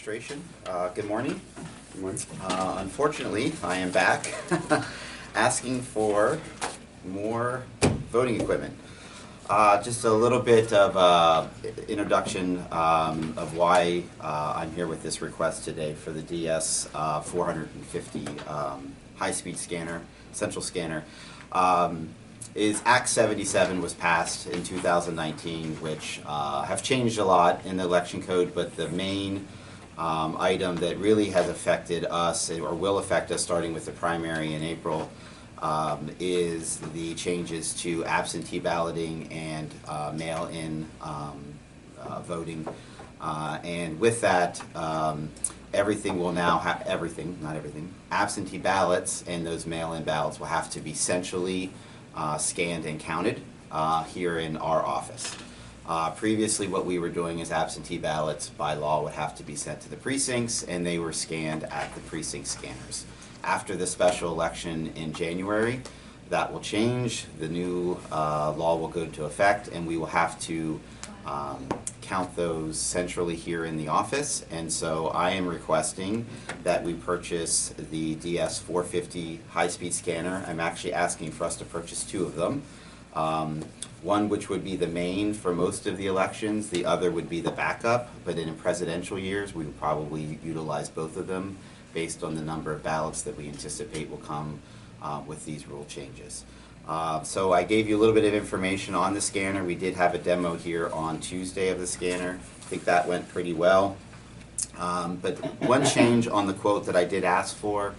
registration. Good morning. Good morning. Unfortunately, I am back asking for more voting equipment. Just a little bit of introduction of why I'm here with this request today for the DS450 high-speed scanner, central scanner. Is Act 77 was passed in 2019, which have changed a lot in the election code, but the main item that really has affected us, or will affect us starting with the primary in April, is the changes to absentee balloting and mail-in voting. And with that, everything will now have, not everything, absentee ballots and those mail-in ballots will have to be centrally scanned and counted here in our office. Previously, what we were doing is absentee ballots by law would have to be sent to the precincts, and they were scanned at the precinct scanners. After the special election in January, that will change. The new law will go into effect, and we will have to count those centrally here in the office. And so I am requesting that we purchase the DS450 high-speed scanner. I'm actually asking for us to purchase two of them. One which would be the main for most of the elections, the other would be the backup, but in presidential years we would probably utilize both of them based on the number of ballots that we anticipate will come with these rule changes. So I gave you a little bit of information on the scanner. We did have a demo here on Tuesday of the scanner. I think that went pretty well. But one change on the quote that I did ask for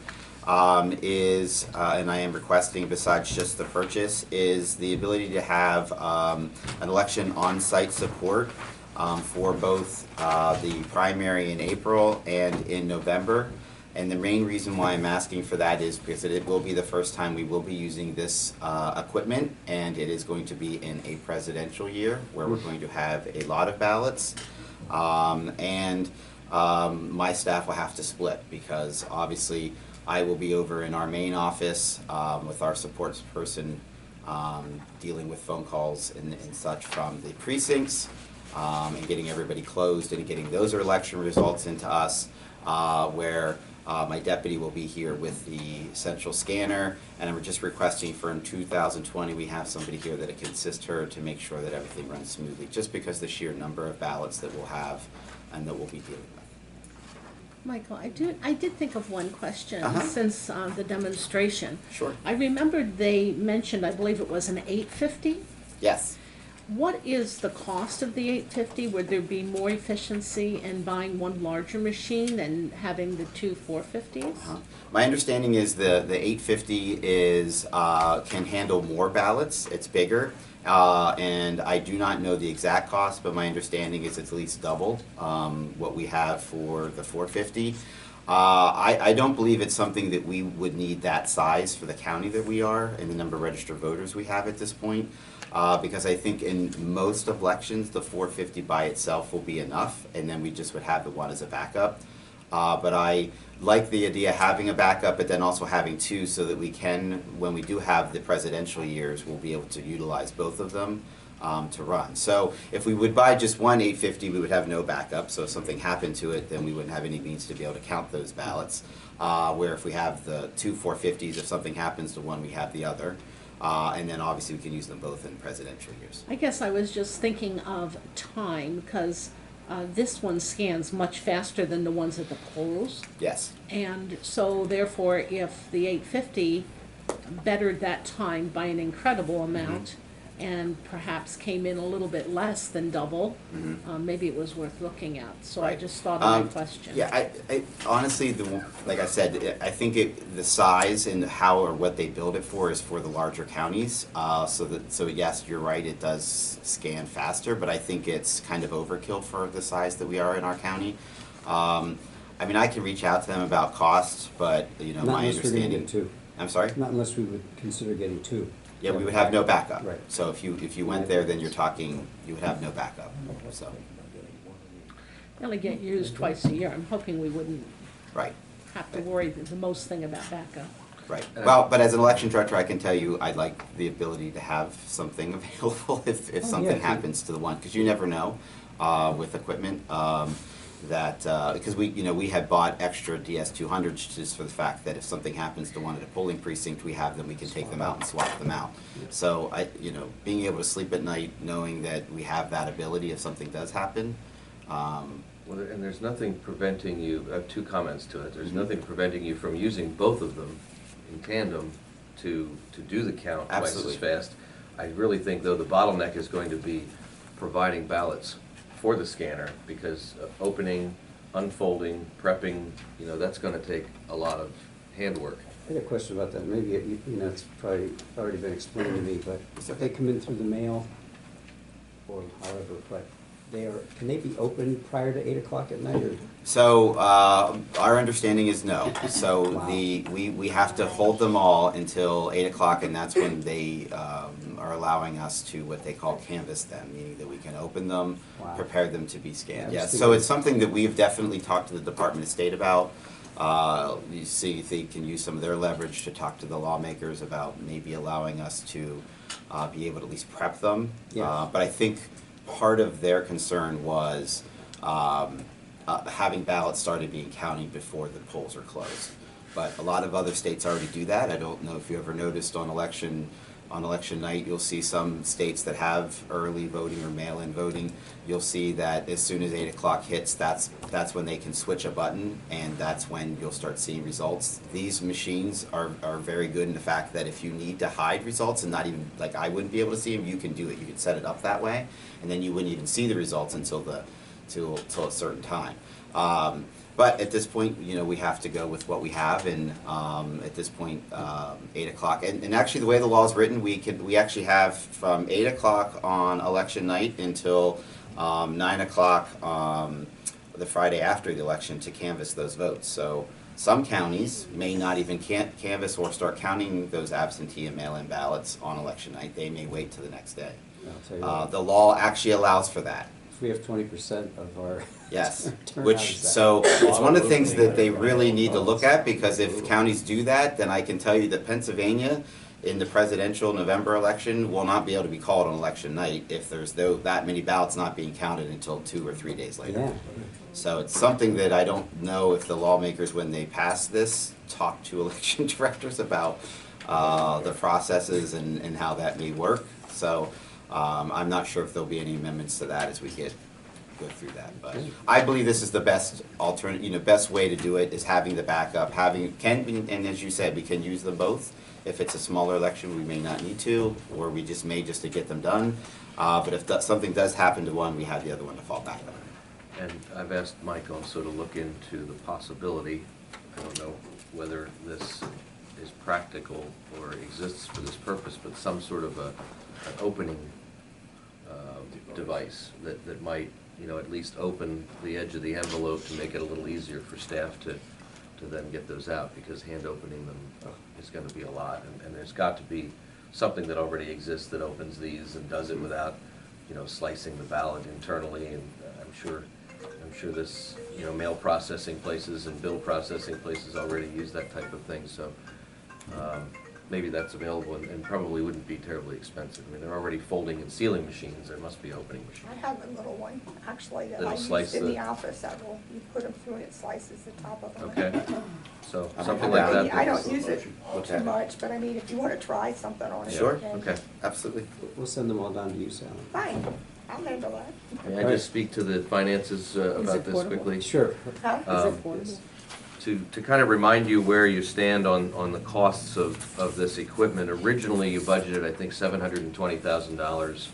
is, and I am requesting besides just the purchase, is the ability to have an election on-site support for both the primary in April and in November. And the main reason why I'm asking for that is because it will be the first time we will be using this equipment, and it is going to be in a presidential year where we're going to have a lot of ballots. My staff will have to split because obviously I will be over in our main office with our support person dealing with phone calls and such from the precincts and getting everybody closed and getting those election results into us, where my deputy will be here with the central scanner, and I'm just requesting for in 2020 we have somebody here that can assist her to make sure that everything runs smoothly, just because the sheer number of ballots that we'll have and that we'll be dealing with. Michael, I did think of one question since the demonstration. Sure. I remembered they mentioned, I believe it was an 850. Yes. What is the cost of the 850? Would there be more efficiency in buying one larger machine than having the two 450s? My understanding is the 850 is can handle more ballots. It's bigger, and I do not know the exact cost, but my understanding is it's at least double what we have for the 450. I don't believe it's something that we would need that size for the county that we are and the number of registered voters we have at this point. Because I think in most elections the 450 by itself will be enough, and then we just would have the one as a backup. But I like the idea of having a backup, but then also having two, so that we can, when we do have the presidential years, we'll be able to utilize both of them to run. So if we would buy just one 850, we would have no backup. So if something happened to it, then we wouldn't have any means to be able to count those ballots. Where if we have the two 450s, if something happens to one, we have the other. And then obviously we can use them both in presidential years. I guess I was just thinking of time, because this one scans much faster than the ones at the polls. Yes. And so therefore, if the 850 bettered that time by an incredible amount, and perhaps came in a little bit less than double, maybe it was worth looking at. So Right. I just thought of my question. Yeah, I honestly, like I said, I think the size and how or what they build it for is for the larger counties. So yes, you're right, it does scan faster, but I think it's kind of overkill for the size that we are in our county. I mean, I can reach out to them about costs, but you know, my understanding. Not unless we're going to get two. I'm sorry? Not unless we would consider getting two. Yeah, we would have no backup. Right. So if you went there, then you're talking, you would have no backup. So. They only get used twice a year. I'm hoping we wouldn't Right. have to worry the most thing about backup. Right. Well, but as an election director, I can tell you I'd like the ability to have something available if something happens to the one, because you never know with equipment. that, because we had bought extra DS200s just for the fact that if something happens to one at a polling precinct, we have them, we can take them out and swap them out. So being able to sleep at night knowing that we have that ability if something does happen. Well, and there's nothing preventing you, I have two comments to it. There's nothing preventing you from using both of them in tandem to do the count twice as fast. I really think, though, the bottleneck is going to be providing ballots for the scanner, because opening, unfolding, prepping, that's going to take a lot of handwork. I had a question about that. Maybe, it's probably already been explained to me, but if they come in through the mail or however, but can they be open prior to 8 o'clock at night? Or? So our understanding is no. So Wow. we have to hold them all until 8 o'clock, and that's when they are allowing us to what they call canvass them, meaning that we can open them, Wow. prepare them to be scanned. Yeah, I Yes. was So thinking- it's something that we've definitely talked to the Department of State about. You see if they can use some of their leverage to talk to the lawmakers about maybe allowing us to be able to at least prep them. Yeah. But I think part of their concern was having ballots started being counted before the polls are closed. But a lot of other states already do that. I don't know if you ever noticed on election night, you'll see some states that have early voting or mail-in voting. You'll see that as soon as 8 o'clock hits, that's when they can switch a button, and that's when you'll start seeing results. These machines are very good in the fact that if you need to hide results and not even, like I wouldn't be able to see them, you can do it. You can set it up that way, and then you wouldn't even see the results until a certain time. But at this point, we have to go with what we have, and at this point, 8 o'clock. And actually, the way the law is written, we actually have from 8 o'clock on election night until 9 o'clock the Friday after the election to canvass those votes. So some counties may not even canvass or start counting those absentee and mail-in ballots on election night. They may wait till the next day. I'll tell you what, The law actually allows for that. if we have 20% of our Yes, turnout, which, is that- so it's one of the things that they really need to look at, because if counties do that, then I can tell you that Pennsylvania, in the presidential November election, will not be able to be called on election night if there's that many ballots not being counted until 2 or 3 days later. Yeah. So it's something that I don't know if the lawmakers, when they pass this, talk to election directors about the processes and how that may work. So I'm not sure if there'll be any amendments to that as we go through that. But I believe this is the best alternative, best way to do it is having the backup, and as you said, we can use them both. If it's a smaller election, we may not need to, or we just may just to get them done. But if something does happen to one, we have the other one to fall back on. And I've asked Mike also to look into the possibility, I don't know whether this is practical or exists for this purpose, but some sort of an opening device that might, at least open the edge of the envelope to make it a little easier for staff to then get those out, because hand opening them is going to be a lot. And there's got to be something that already exists that opens these and does it without, slicing the ballot internally. And I'm sure this, mail processing places and bill processing places already use that type of thing. So maybe that's available and probably wouldn't be terribly expensive. I mean, they're already folding and sealing machines. There must be opening machines. I have a little one, actually, that I That'll used slice in the- the office that you put them through and it slices the top of them. Okay, so I something like like that. I don't use it Okay. too much, but I mean, if you want to try something on it. Sure. you can. Okay. Absolutely. We'll send them all down to you, Sally. Fine, I'll handle that. May I just speak to the finances about it this portable? quickly? Sure. Huh? Is Um, it portable? To kind of remind you where you stand on the costs of this equipment, originally you budgeted, I think, $720,000.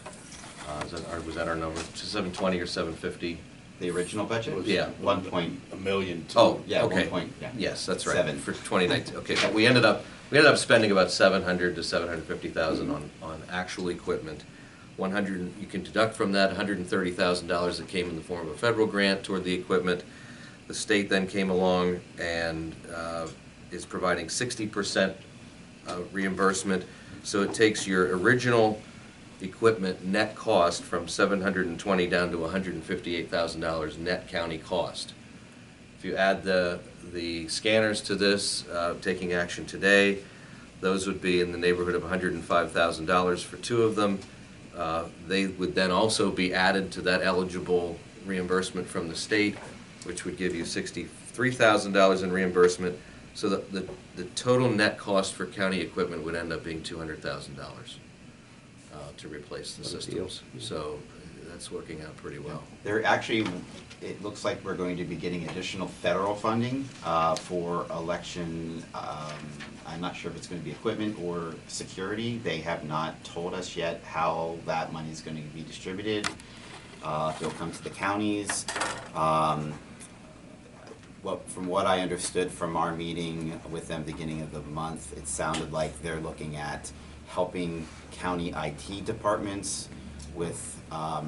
Was that our number? 720 or 750? The original budget? Yeah. 1 point. $1 million. Oh, Yeah, okay. 1 point, yeah. Yes, that's right. 7. For 2019. Okay, but we ended up spending about $700,000 to $750,000 on actual equipment. 100, you can deduct from that $130,000 that came in the form of a federal grant toward the equipment. The state then came along and is providing 60% reimbursement. So it takes your original equipment net cost from $720,000 down to $158,000 net county cost. If you add the scanners to this, taking action today, those would be in the neighborhood of $105,000 for 2 of them. They would then also be added to that eligible reimbursement from the state. which would give you $63,000 in reimbursement. So the total net cost for county equipment would end up being $200,000 to replace the What a deal. systems. So that's working out pretty well. There actually, it looks like we're going to be getting additional federal funding for election. I'm not sure if it's going to be equipment or security. They have not told us yet how that money is going to be distributed. If it'll come to the counties. From what I understood from our meeting with them beginning of the month, it sounded like they're looking at helping county IT departments with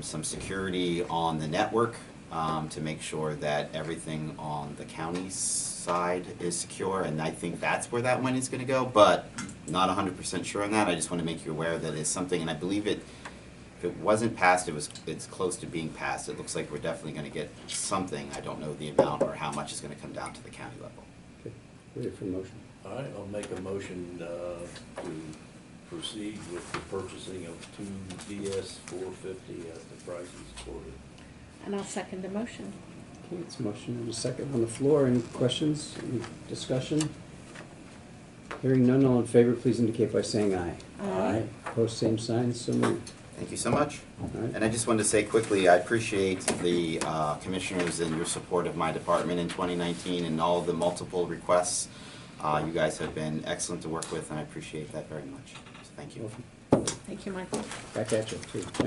some security on the network to make sure that everything on the county's side is secure, and I think that's where that money's gonna go, but not 100% sure on that. I just want to make you aware that it's something, and I believe if it wasn't passed, it's close to being passed. It looks like we're definitely gonna get something. I don't know the amount or how much is gonna come down to the county level. Okay, ready for motion? All right, I'll make a motion to proceed with the purchasing of two DS450 at the prices quoted. And I'll second the motion. Okay, it's a motion and a second on the floor. Any questions, any discussion? Hearing none, all in favor, please indicate by saying aye. Aye. Opposed, same sign, so moved. Thank you so much. All right. And I just wanted to say quickly, I appreciate the commissioners and your support of my department in 2019 and all the multiple requests. You guys have been excellent to work with, and I appreciate that very much. So thank you. Welcome. Thank you, Michael. Back at you, too. Thank you.